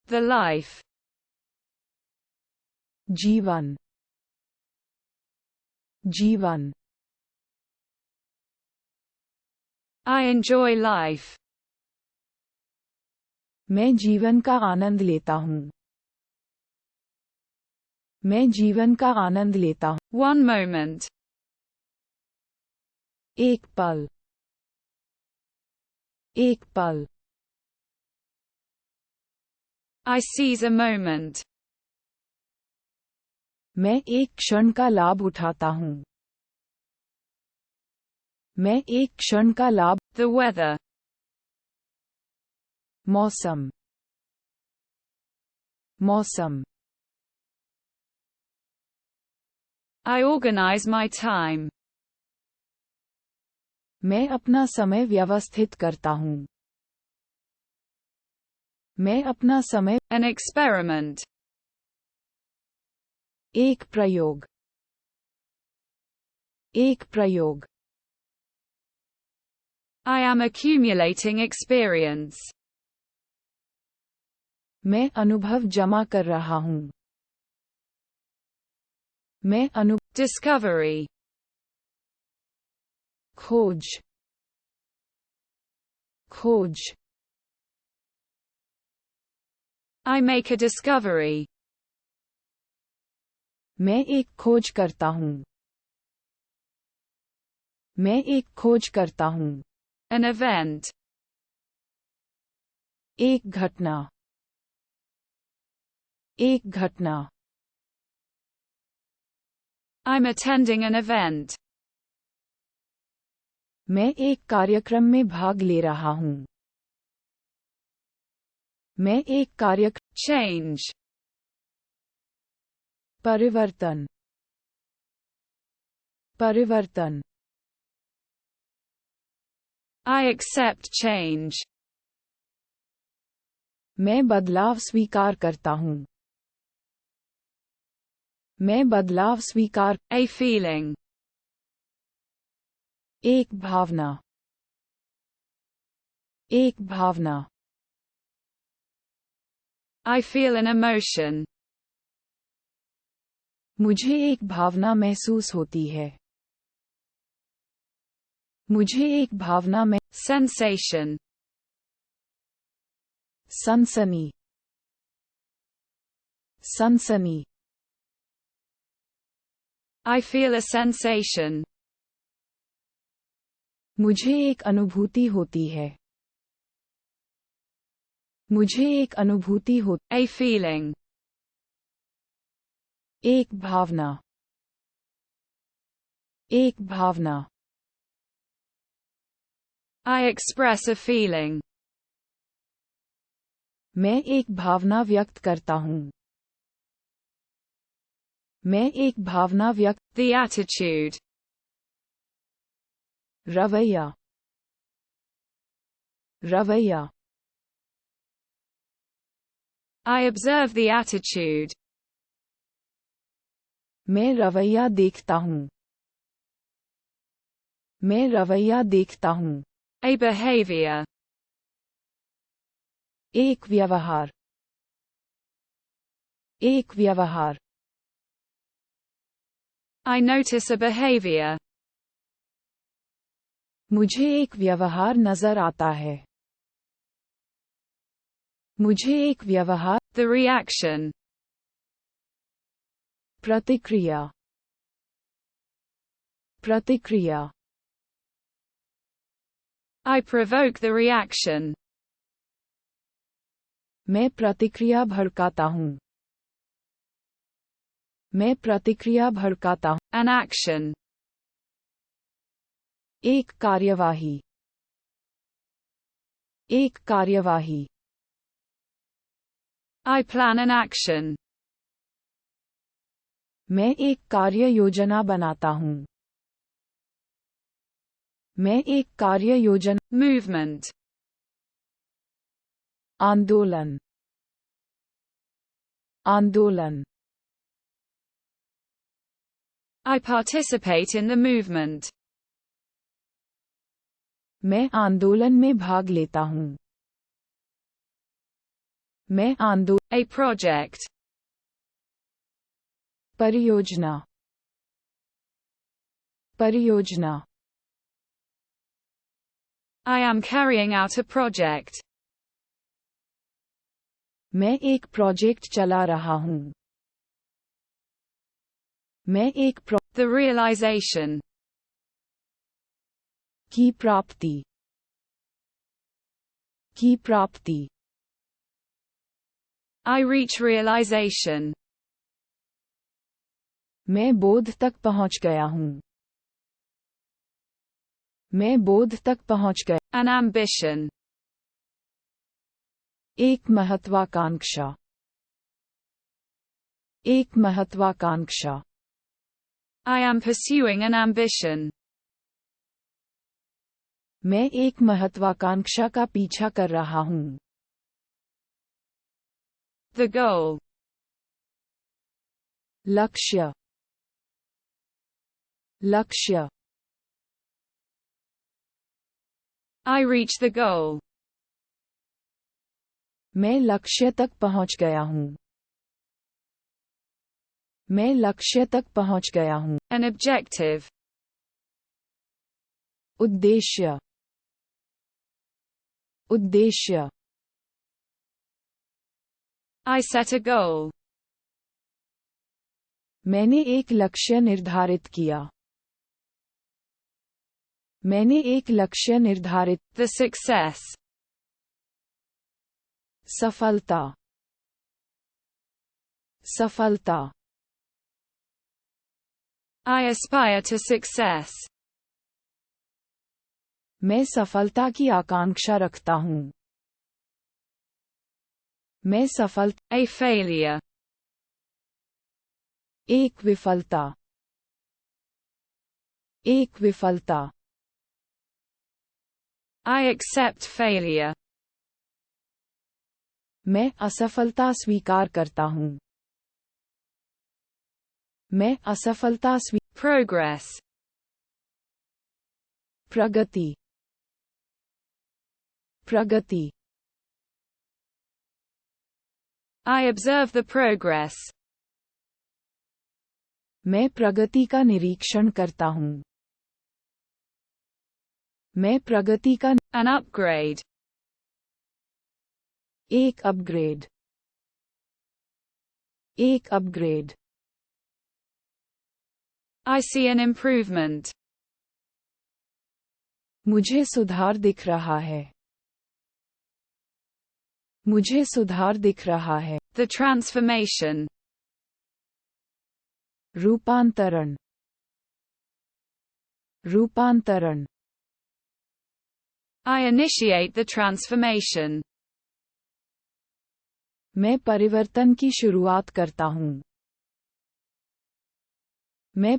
The life. जीवन, जीवन. I enjoy life. मैं जीवन का आनंद लेता हूँ. मैं जीवन का आनंद लेता हूँ. One moment. एक पल, एक पल. I seize a moment. मैं एक क्षण का लाभ उठाता हूँ. मैं एक क्षण का लाभ. The weather. मौसम, मौसम. I organize my time. मैं अपना समय व्यवस्थित करता हूँ. मैं अपना समय. An experiment. एक प्रयोग, एक प्रयोग. I am accumulating experience. मैं अनुभव जमा कर रहा हूँ. मैं Discovery. खोज, खोज. I make a discovery. मैं एक खोज करता हूँ. मैं एक खोज करता हूँ. An event. एक घटना, एक घटना. I'm attending an event. मैं एक कार्यक्रम में भाग ले रहा हूँ. मैं एक कार्यक्रम. Change. परिवर्तन, परिवर्तन. I accept change. मैं बदलाव स्वीकार करता हूँ. मैं बदलाव स्वीकार. A feeling. एक भावना, एक भावना. I feel an emotion. मुझे एक भावना महसूस होती है. मुझे एक भावना में. Sensation. सनसनी, सनसनी. I feel a sensation. मुझे एक अनुभूति होती है. मुझे एक अनुभूति हो. A feeling. एक भावना, एक भावना. I express a feeling. मैं एक भावना व्यक्त करता हूँ. मैं एक भावना व्यक्त. The attitude. रवैया, रवैया. I observe the attitude. मैं रवैया देखता हूँ. मैं रवैया देखता हूँ. A behavior. एक व्यवहार, एक व्यवहार. I notice a behavior. मुझे एक व्यवहार नजर आता है. मुझे एक व्यवहार. The reaction. प्रतिक्रिया, प्रतिक्रिया. I provoke the reaction. मैं प्रतिक्रिया भड़काता हूँ. मैं प्रतिक्रिया भड़काता हूँ. An action. एक कार्यवाही, एक कार्यवाही. I plan an action. मैं एक कार्य योजना बनाता हूँ. मैं एक कार्य योजना. Movement. आंदोलन, आंदोलन. I participate in the movement. मैं आंदोलन में भाग लेता हूँ. मैं आंदो A project. परियोजना परियोजना I am carrying out a project. मैं एक प्रोजेक्ट चला रहा हूँ मैं एक The realization. की प्राप्ति I reach realization. मैं बोध तक पहुँच गया हूँ मैं बोध तक पहुँच गया An ambition. एक महत्वाकांक्षा एक महत्वाकांक्षा I am pursuing an ambition. मैं एक महत्वाकांक्षा का पीछा कर रहा हूँ The goal. लक्ष्य लक्ष्य I reach the goal. मैं लक्ष्य तक पहुँच गया हूँ मैं लक्ष्य तक पहुँच गया हूँ An objective. उद्देश्य उद्देश्य I set a goal. मैंने एक लक्ष्य निर्धारित किया मैंने एक लक्ष्य निर्धारित The success. सफलता सफलता I aspire to success. मैं सफलता की आकांक्षा रखता हूँ मैं सफल A failure. एक विफलता एक विफलता I accept failure. मैं असफलता स्वीकार करता हूँ मैं असफलता Progress. Pragati Pragati I observe the progress. मैं प्रगति का निरीक्षण करता हूँ मैं प्रगति का An upgrade. एक अपग्रेड एक upgrade I see an improvement. मुझे सुधार दिख रहा है मुझे सुधार दिख रहा है The transformation. रूपांतरण रूपांतरण I initiate the transformation. मैं परिवर्तन की शुरुआत करता हूँ मैं